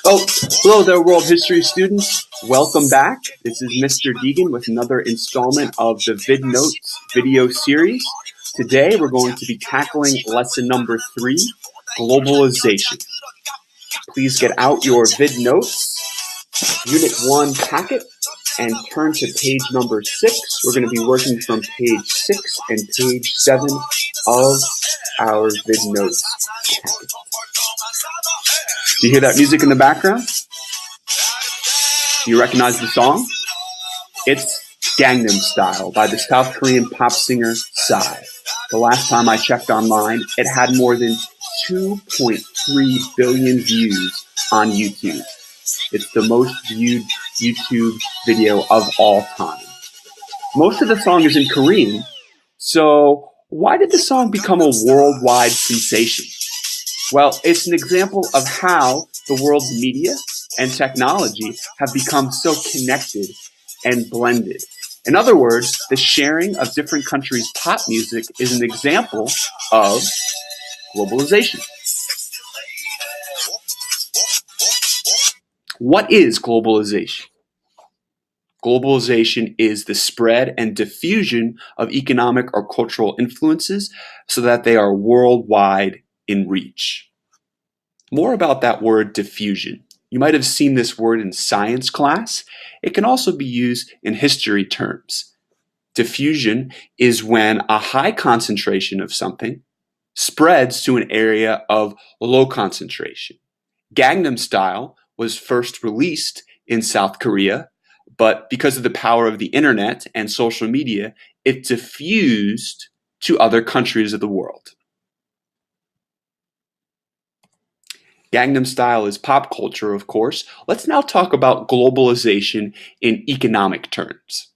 Oh, hello there, world history students. Welcome back. This is Mr. Deegan with another installment of the VidNotes video series. Today, we're going to be tackling lesson number 3, globalization. Please get out your VidNotes, Unit 1 packet, and turn to page number 6. We're going to be working from page 6 and page 7 of our VidNotes packet. Do you hear that music in the background? Do you recognize the song? It's Gangnam Style by the South Korean pop singer Psy. The last time I checked online, it had more than 2.3 billion views on YouTube. It's the most viewed YouTube video of all time. Most of the song is in Korean, so why did the song become a worldwide sensation? Well, it's an example of how the world's media and technology have become so connected and blended. In other words, the sharing of different countries' pop music is an example of globalization. What is globalization? Globalization is the spread and diffusion of economic or cultural influences so that they are worldwide in reach. More about that word diffusion. You might have seen this word in science class. It can also be used in history terms. Diffusion is when a high concentration of something spreads to an area of low concentration. Gangnam Style was first released in South Korea, but because of the power of the internet and social media, it diffused to other countries of the world. Gangnam Style is pop culture, of course. Let's now talk about globalization in economic terms.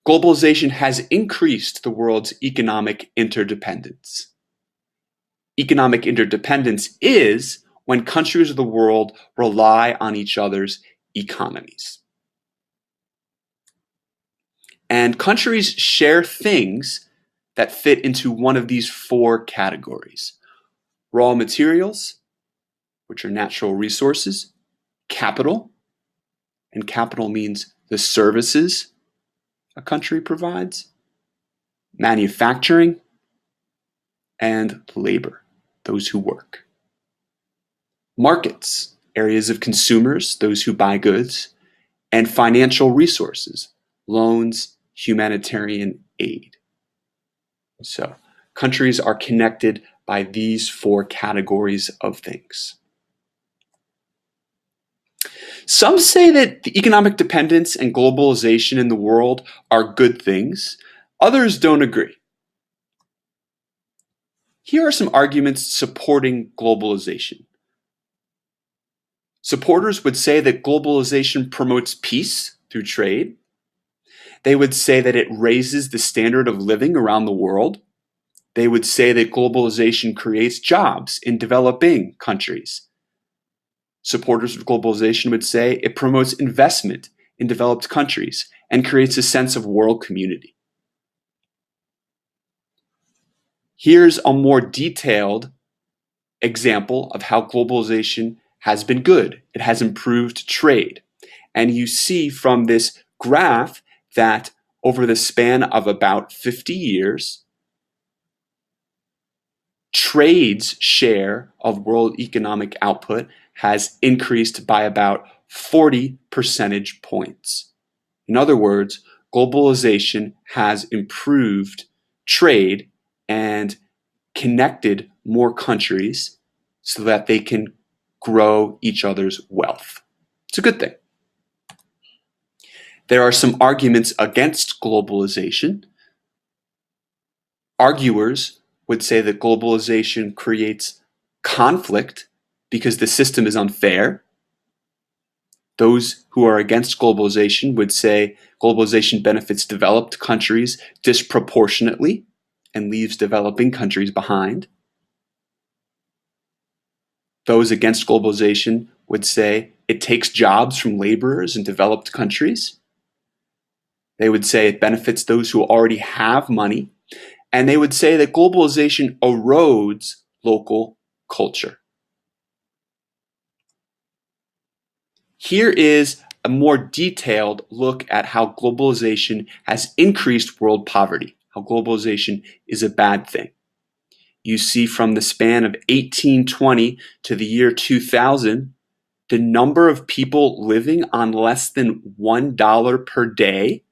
Globalization has increased the world's economic interdependence. Economic interdependence is when countries of the world rely on each other's economies. And countries share things that fit into one of these 4 categories: raw materials, which are natural resources, capital, and capital means the services a country provides, manufacturing, and labor, those who work. Markets, areas of consumers, those who buy goods, and financial resources, loans, humanitarian aid. So, countries are connected by these 4 categories of things. Some say that the economic dependence and globalization in the world are good things. Others don't agree. Here are some arguments supporting globalization. Supporters would say that globalization promotes peace through trade. They would say that it raises the standard of living around the world. They would say that globalization creates jobs in developing countries. Supporters of globalization would say it promotes investment in developed countries and creates a sense of world community. Here's a more detailed example of how globalization has been good. It has improved trade. And you see from this graph that over the span of about 50 years, trade's share of world economic output has increased by about 40 percentage points. In other words, globalization has improved trade and connected more countries so that they can grow each other's wealth. It's a good thing. There are some arguments against globalization. Arguers would say that globalization creates conflict because the system is unfair. Those who are against globalization would say globalization benefits developed countries disproportionately and leaves developing countries behind. Those against globalization would say it takes jobs from laborers in developed countries. They would say it benefits those who already have money. And they would say that globalization erodes local culture. Here is a more detailed look at how globalization has increased world poverty, how globalization is a bad thing. You see from the span of 1820 to the year 2000, the number of people living on less than $1 per day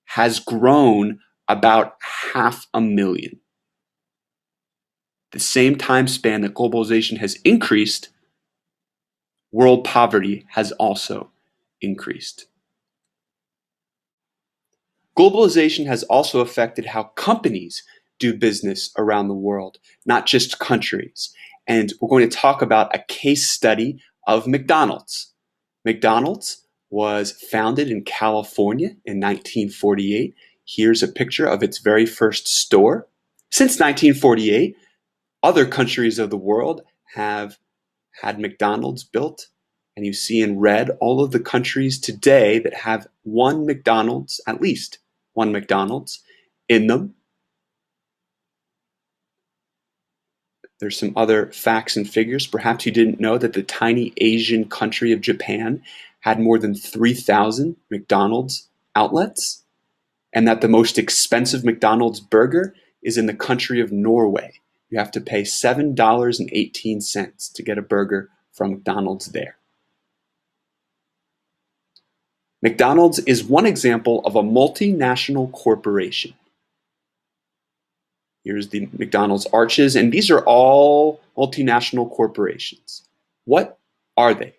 has grown about 500,000. The same time span that globalization has increased, world poverty has also increased. Globalization has also affected how companies do business around the world, not just countries. And we're going to talk about a case study of McDonald's. McDonald's was founded in California in 1948. Here's a picture of its very first store. Since 1948, other countries of the world have had McDonald's built, and you see in red all of the countries today that have one McDonald's, at least one McDonald's in them. There's some other facts and figures. Perhaps you didn't know that the tiny Asian country of Japan had more than 3,000 McDonald's outlets, and that the most expensive McDonald's burger is in the country of Norway. You have to pay $7.18 to get a burger from McDonald's there. McDonald's is one example of a multinational corporation. Here's the McDonald's arches, and these are all multinational corporations. What are they?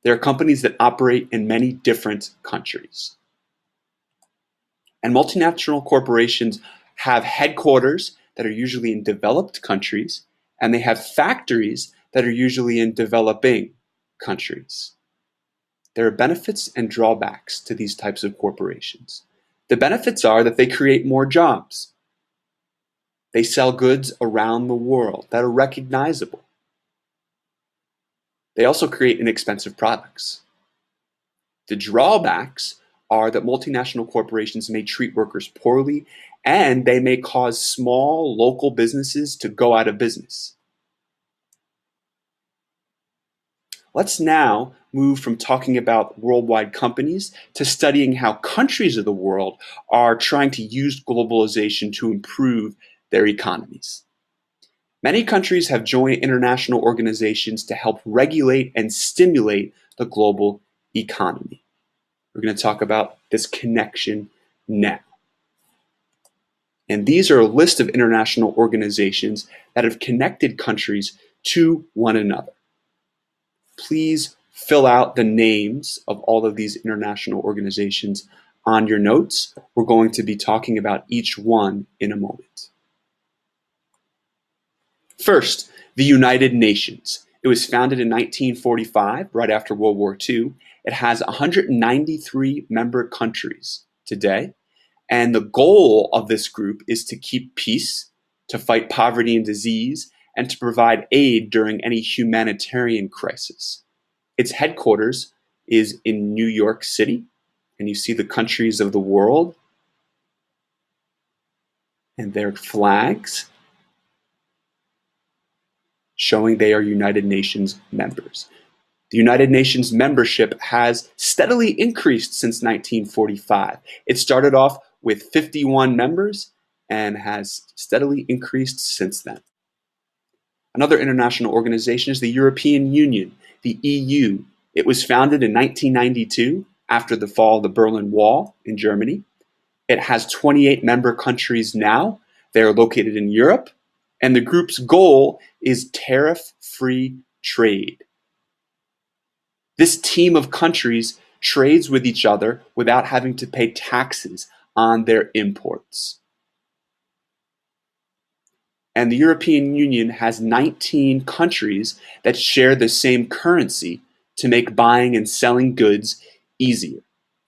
They're companies that operate in many different countries. And multinational corporations have headquarters that are usually in developed countries, and they have factories that are usually in developing countries. There are benefits and drawbacks to these types of corporations. The benefits are that they create more jobs. They sell goods around the world that are recognizable. They also create inexpensive products. The drawbacks are that multinational corporations may treat workers poorly, and they may cause small local businesses to go out of business. Let's now move from talking about worldwide companies to studying how countries of the world are trying to use globalization to improve their economies. Many countries have joined international organizations to help regulate and stimulate the global economy. We're going to talk about this connection now. And these are a list of international organizations that have connected countries to one another. Please fill out the names of all of these international organizations on your notes. We're going to be talking about each one in a moment. First, the United Nations. It was founded in 1945, right after World War II. It has 193 member countries today. And the goal of this group is to keep peace, to fight poverty and disease, and to provide aid during any humanitarian crisis. Its headquarters is in New York City, and you see the countries of the world and their flags showing they are United Nations members. The United Nations membership has steadily increased since 1945. It started off with 51 members and has steadily increased since then. Another international organization is the European Union, the EU. It was founded in 1992 after the fall of the Berlin Wall in Germany. It has 28 member countries now. They are located in Europe, and the group's goal is tariff-free trade. This team of countries trades with each other without having to pay taxes on their imports. And the European Union has 19 countries that share the same currency to make buying and selling goods easier.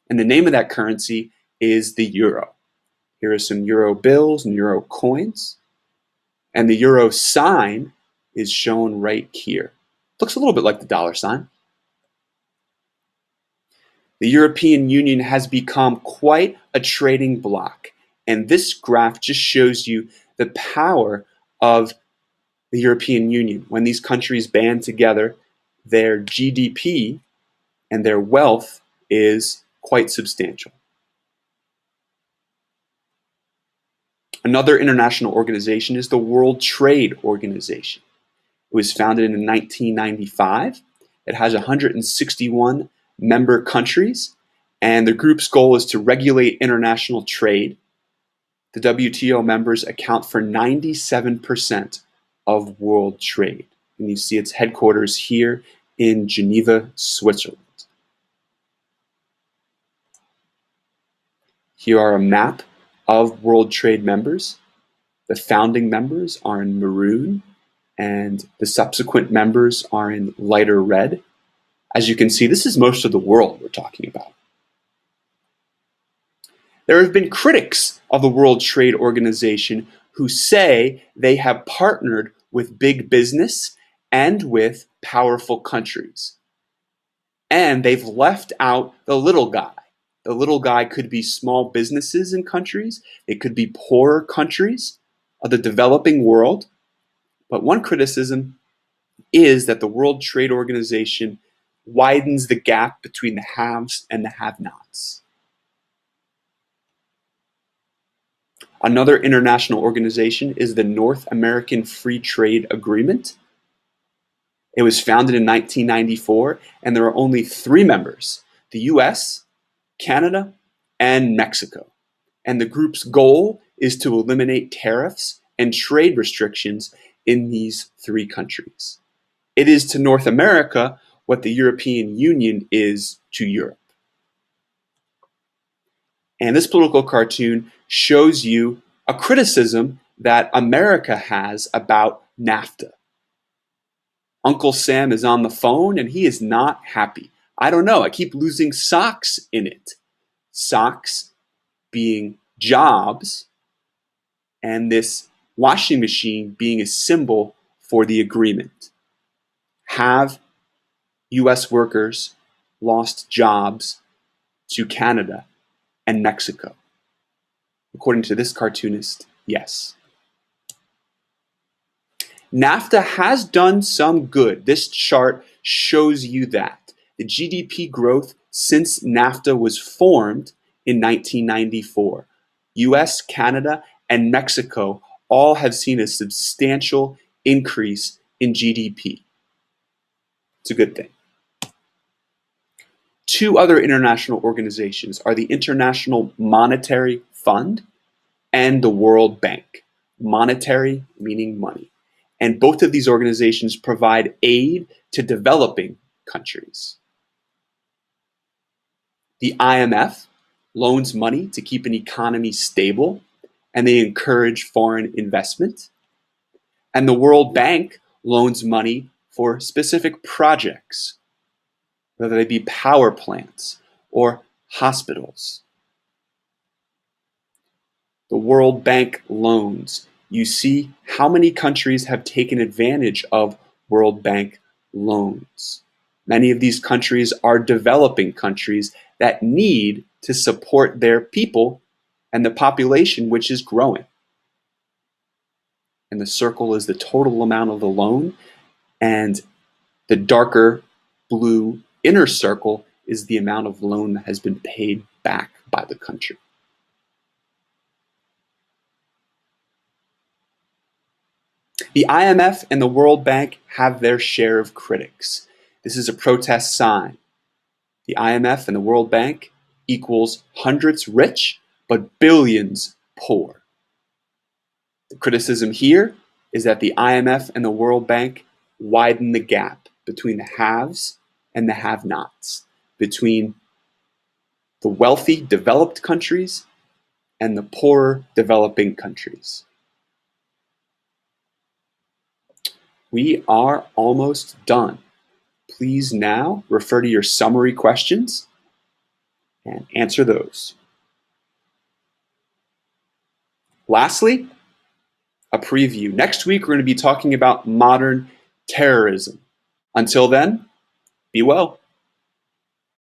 And the name of that currency is the euro. Here are some euro bills and euro coins. And the euro sign is shown right here. Looks a little bit like the dollar sign. The European Union has become quite a trading bloc. And this graph just shows you the power of the European Union. When these countries band together, their GDP and their wealth is quite substantial. Another international organization is the World Trade Organization. It was founded in 1995. It has 161 member countries, and the group's goal is to regulate international trade. The WTO members account for 97% of world trade. And you see its headquarters here in Geneva, Switzerland. Here are a map of World Trade members. The founding members are in maroon, and the subsequent members are in lighter red. As you can see, this is most of the world we're talking about. There have been critics of the World Trade Organization who say they have partnered with big business and with powerful countries. And they've left out the little guy. The little guy could be small businesses in countries. It could be poorer countries of the developing world. But one criticism is that the World Trade Organization widens the gap between the haves and the have-nots. Another international organization is the North American Free Trade Agreement. It was founded in 1994, and there are only 3 members: the US, Canada, and Mexico. And the group's goal is to eliminate tariffs and trade restrictions in these 3 countries. It is to North America what the European Union is to Europe. And this political cartoon shows you a criticism that America has about NAFTA. Uncle Sam is on the phone and he is not happy. I don't know, I keep losing socks in it. Socks being jobs, and this washing machine being a symbol for the agreement. Have US workers lost jobs to Canada and Mexico? According to this cartoonist, yes. NAFTA has done some good. This chart shows you that. The GDP growth since NAFTA was formed in 1994. US, Canada, and Mexico all have seen a substantial increase in GDP. It's a good thing. 2 other international organizations are the International Monetary Fund and the World Bank. Monetary meaning money. And both of these organizations provide aid to developing countries. The IMF loans money to keep an economy stable, and they encourage foreign investment. And the World Bank loans money for specific projects, whether they be power plants or hospitals. The World Bank loans. You see how many countries have taken advantage of World Bank loans. Many of these countries are developing countries that need to support their people and the population which is growing. And the circle is the total amount of the loan, and the darker blue inner circle is the amount of loan that has been paid back by the country. The IMF and the World Bank have their share of critics. This is a protest sign. The IMF and the World Bank equals hundreds rich, but billions poor. The criticism here is that the IMF and the World Bank widen the gap between the haves and the have-nots, between the wealthy developed countries and the poorer developing countries. We are almost done. Please now refer to your summary questions and answer those. Lastly, a preview. Next week, we're going to be talking about modern terrorism. Until then, be well.